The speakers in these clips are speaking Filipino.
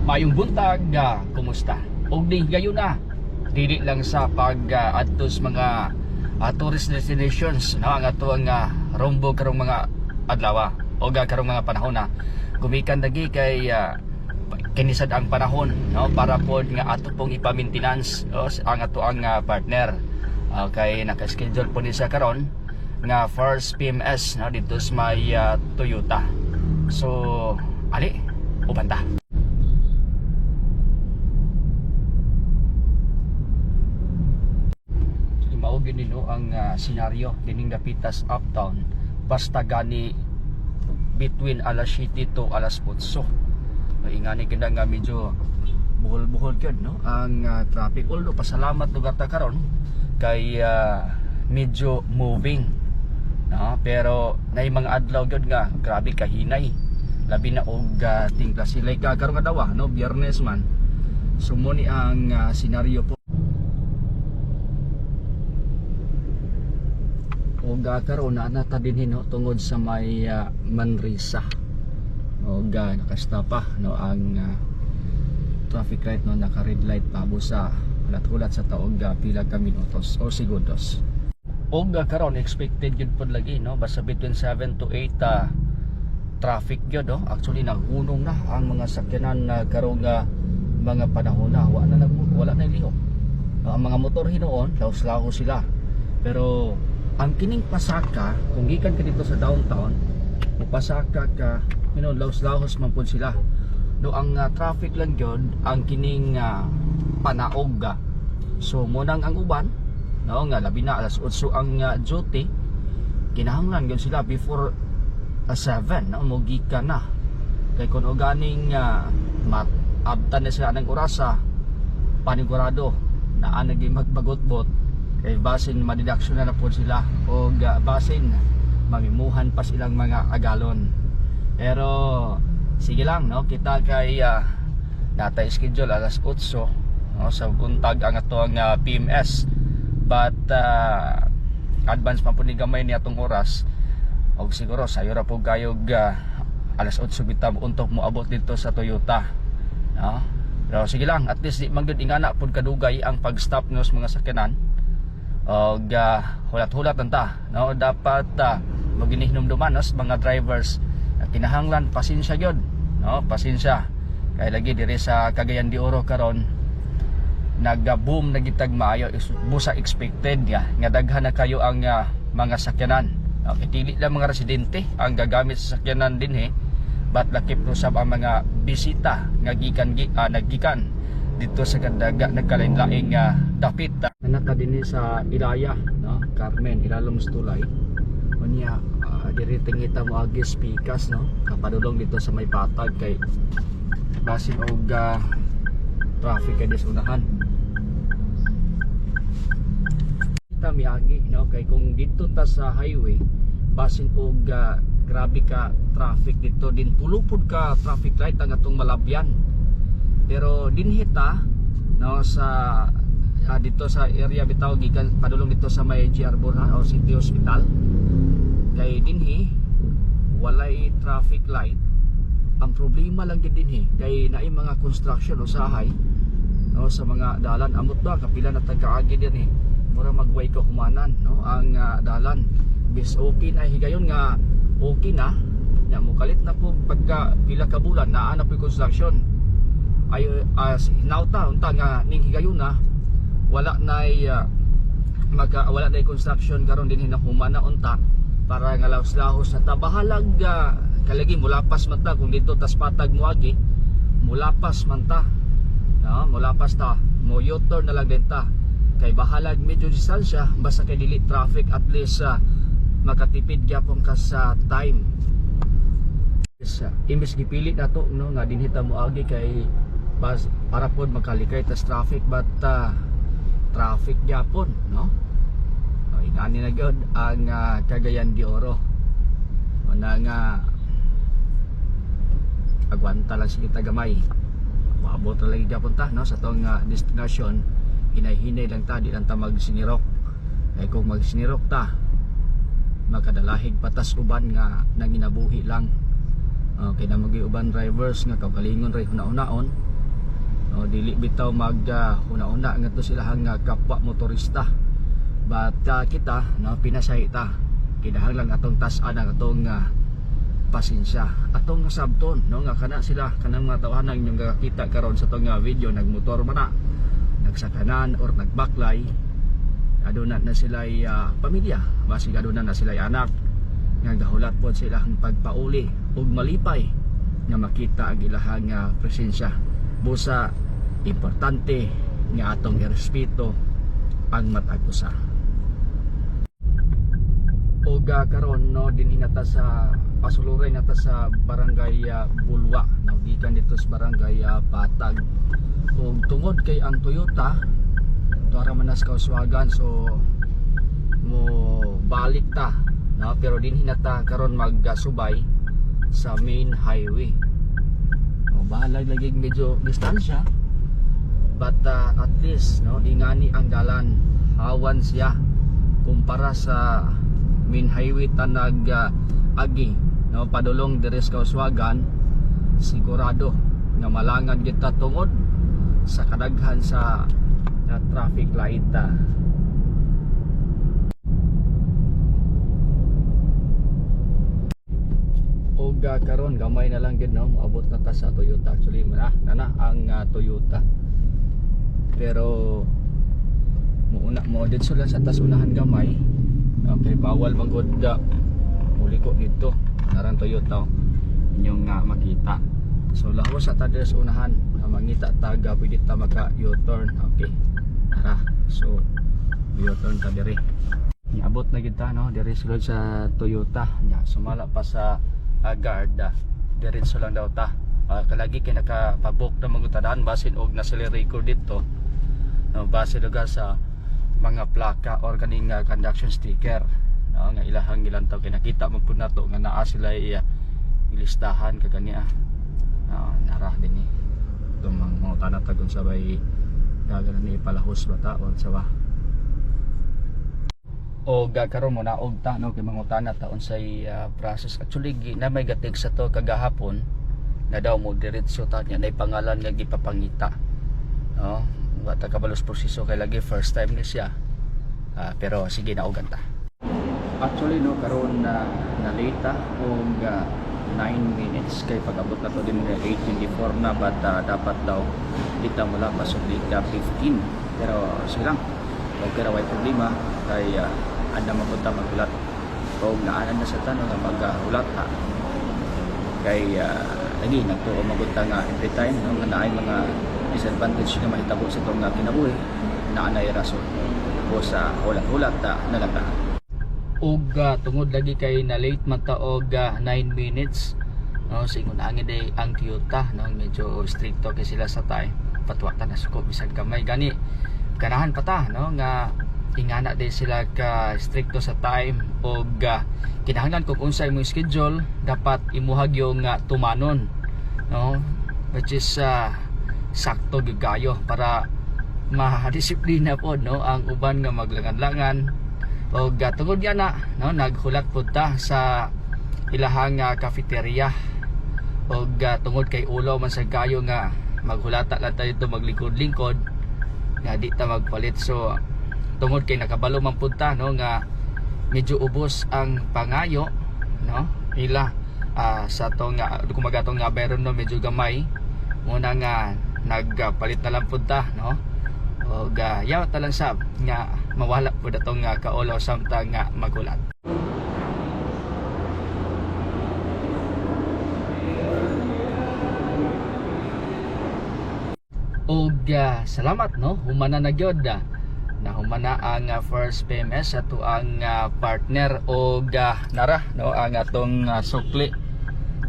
Mayong buntag, kumusta? Og di gayon na. Dili lang sa adtos mga tourist destinations, no, ang ato ang rumbo karong mga adlaw o karong mga panahon na gumikan lagi kay kinisad ang panahon, no, para pod nga ato pong ipa-maintenance, no, ang ato ang partner. Kay naka-schedule po ni sa karon nga first PMS, no, dito sa may Toyota. So ali ubanda. Mao gini no ang senaryo dining dapitas uptown basta gani between alas 7 to alas 8. Ingani ganda nga medyo buhol-buhol gyud no ang traffic, although pasalamat lugar ta karon kay medyo moving, no, pero nay mga adlaw gyud nga grabe kahinay, labi na og tingkla sila karong adlaw, no, Biyernes man. Sumuni ang senaryo po. Og karon na ta dinhi no tungod sa may Manresa. Og nakastapa no ang traffic light, no, naka red light pa busa hulat-hulat sa taog pila ka minutos o segundos. Og karon expected gyud pod lagi, no, basta between 7 to 8 traffic gyud, no. Actually nagunong na ang mga sakyanan karong mga panahon na wala na lihok. Ang mga motor hinoon laos-laos sila, pero ang kining pasaka kung gikan ka dito sa downtown pasaka ka, you know, laos-laos man pud sila. No, ang traffic lang gyud ang kining panaog. So munang ang uban, no, nga labi na alas 8 ang duty, kinahanglan gyud sila before 7, no, mo gikan na. Kay kun ganing abtan na sila ng orasa, panigurado na anagi magbagot-bot kay basin madidaksyon na po sila o basin mamimuhan pa silang mga agalon. Pero sige lang, no, kita kay natay schedule alas 8, no, sa buntag ang atong PMS, but advance pa po ni gamay ni atong oras og siguro sayo ra po kayog alas 8 bitam untok mo abot dito sa Toyota, no. Pero sige lang, at least di man gyud ingana pud kadugay ang pag-stop nos mga sakyanan. Og hulat-hulat anta, no, dapat maginihnomduman nos mga drivers, kinahanglan pasensya gyud, no, pasensya kay lagi diri sa Cagayan de Oro karon nag-boom na gitag maayo, busa expected nga daghan na kayo ang mga sakyanan. Okay, dili lang mga residente ang gagamit sa sakyanan dinhi, but lakip usab ang mga bisita nga naggikan dito sa kandaga nagkalain-laing dapit. Anak dinhi sa Ilaya, no, Carmen Ilalom's Tulay. Unya diri tingita mo agi pikas, no, kapadulong dito sa may patag kay basin og traffic kay disunahan. Kita miagi, no, kay kung dito ta sa highway basin og grabe ka traffic dito din pulupod ka traffic light ang atong malabyan. Pero dinhita, no, sa dito sa area bitaw gikan padulong dito sa may GR Borja o City Hospital, kay dinhi walay traffic light. Ang problema lang gid dinhi kay naay mga construction usahay, no, sa mga dalan. Amot ba kapila na tagkaagi dinhi mura magway ka humanan, no, ang dalan bis okay na higayon nga okay na nya mo kalit na po pagka pila ka bulan naa na po construction ay hinauta unta nga ning higayon na wala nay wala nay construction karon din hinahumana unta para nga laos-laos sa tabahalag kalagi mulapas man ta kung dito tas patag moagi mulapas man ta, no, mulapas ta mo U-turn na lang din ta kay bahalag medyo distansya basta kay dili traffic, at least makatipid gyapon ka sa time. Imbes gipilit nato, no, nga dinhita moagi kay para pod makalikay tas traffic, but traffic gyapon, no. Ingani na gyud ang Cagayan de Oro. Una nga agwanta lang sige tagamay. Maabot ra lagi gyapon ta, no, sa tong destination. Hinay-hinay lang ta, di lang ta magsinirok. Kay kung magsinirok ta makadalahig patas uban nga nanginabuhi lang. Kay na magi uban drivers nga kaugalingon ray una-unaon dili bitaw mag una-una ngadto sila hang kapwa motorista. But kita pinasay ta kinahanglan atong tas-an ang atong pasensya atong sabton nga kana sila kanang mga tawhanang inyong kakita karon sa atong video, nagmotor man na, nagsakanan or nagbaklay, aduna na sila pamilya, basig aduna na sila anak nga gahulat po sila ang pagpauli ug malipay nga makita ang ilahang presensya. Busa importante nga atong irespeto ang matag usa. Og karon din hinata sa pasuluray nata sa barangay Bulwa, gikan dito sa barangay Patag. Ug tungod kay ang Toyota tuara man nas kauswagan, so mo balik ta pero din hinata karon magsubay sa main highway. Bahalag lagi medyo distansya, but at least ingani ang dalan, hawan siya kumpara sa main highway tanag agi padulong diri sa kauswagan. Sigurado nga malangan kita tungod sa kadaghan sa traffic light. Og karon gamay na lang gid maabot na ta sa Toyota. Actually nana ang Toyota, pero muuna mo dito sila sa tasunahan gamay. Okay, bawal magod muli ko dito narang Toyota inyong makita. So lahos sa ta sa unahan mangita taga pwede ta maka U-turn. Okay, tara, so U-turn ta diri. Niabot na kita diri sulod sa Toyota nya sumala pa sa Garda, diretso lang daw ta. Kalagi kay nakapabok na magutadaan basin og nasili record dito base lugar sa mga plaka or kaning conduction sticker nga ilahang gilantaw kay nakita man pud nato nga naa sila ilistahan kagani nara din ni tumang mga tanat tagon sabay dagan ni palahos bata or sawa. O karon mo na og ta kay mangutana taon say process. Actually na may gatig sa to kagahapon na daw mo diretso ta nya nay pangalan nga gipapangita. Wata kabalos proseso kay lagi first time ni siya. Pero sige na ogan ta. Actually karon na late og 9 minutes kay pag-abot na to din 8:24 na, but dapat daw dito mula pasok dito 15. Pero sige lang. Okay ra way problema kay anda mapunta maghulat o naanan na sa tanong nga maghulat kay lagi nagtuo magunta nga every time nga naay mga disadvantage nga mahitabo sa itong kinabuhi na anay rason o sa hulat-hulat na lang ta. Og tungod lagi kay na late man ta og 9 minutes singon angin day ang Toyota medyo stricto kay sila sa tay patwata na suko bisag gamay gani ganahan pa ta nga ingana din sila ka stricto sa time og kinahanglan kung unsay mo schedule dapat imuhag yung tumanon which is sakto gigayo para mahadisiplina po ang uban nga maglangan-langan og tungod yan naghulat po ta sa ilahang cafeteria og tungod kay ulo man sa gayo nga maghulata lang tayo ito maglingkod-lingkod nga di ta magpalit. So tungod kay nakabalo man punta nga medyo ubos ang pangayo ila sa tong kumagatong nga bayron medyo gamay muna nga nagpalit na lang punta og yaw ta lang sab nga mawala pud atong kaulaw samtang nga magulat. Og salamat humana na gyud na humana ang first PMS ato ang partner og nara ang atong sukli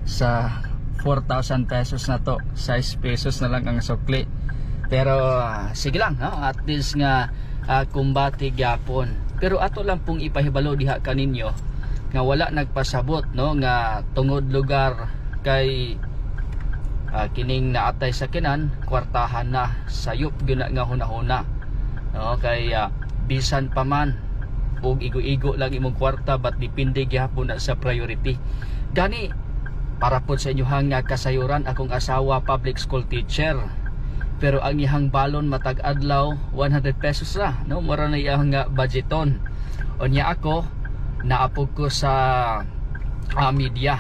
sa 4,000 pesos na to, 6 pesos na lang ang sukli, pero sige lang at least nga kumbati gyapon. Pero ato lang pong ipahibalo diha kaninyo nga wala nagpasabot nga tungod lugar kay kining naatay sa kinan kwartahan na sayop gyud nga hunahuna kay bisan pa man og igo-igo lang imong kwarta but dipindi gyapon na sa priority gani para po sa inyohang kasayuran. Akong asawa public school teacher pero ang iyang balon matag adlaw 100 pesos ra, no, mura na iyang budgeton. Unya ako naapog ko sa media,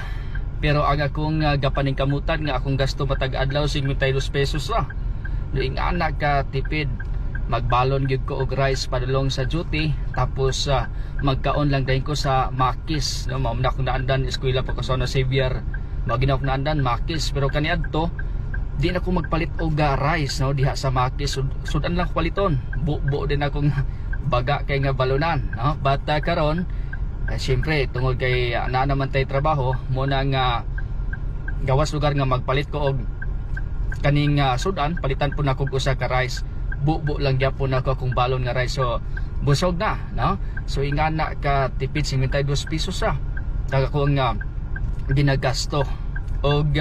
pero ang akong gapaning kamutan nga akong gasto matag adlaw 52 pesos ra. Doing anak ka tipid, magbalon gyud ko og rice padulong sa duty, tapos magkaon lang dayon ko sa Makis, no, mao na ko naandan eskwela pa ko sa Xavier, mao ginaw ko naandan Makis, pero kaniadto di na ko magpalit og rice, no, diha sa Makis, sudan lang paliton, buo din akong baga kay nga balonan, no. But karon siyempre tungod kay naa naman tay trabaho mo nang gawas lugar nga magpalit ko og kaning sudan, palitan po na ko usa ka rice, buo lang gyapon ako akong balon nga rice, so busog na, no. So ingana ka tipid 52 pesos sa taga ko nga ginagasto og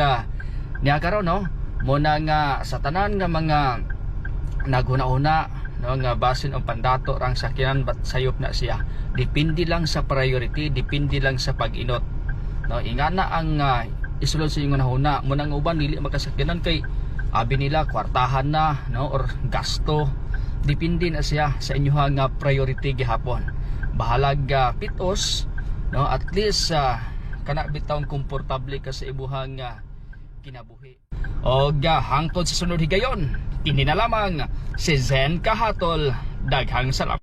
niya karon, no, mo na nga sa tanan nga mga naghuna-una, no, nga basin ang pandato rang sakyanan bat sayop na siya, depende lang sa priority, depende lang sa pag-inot, no. Ingana ang isulod sa inyo nahuna mo nang uban dili makasakyanan kay abi nila kwartahan na, no, or gasto, depende na siya sa inyohang priority gihapon. Bahalag pitos, no, at least kana bitawon komportable ka sa ibuhang kinabuhi. Og hangtod sa sunod higayon, kini na lamang si Zen Kahatol, daghang salamat.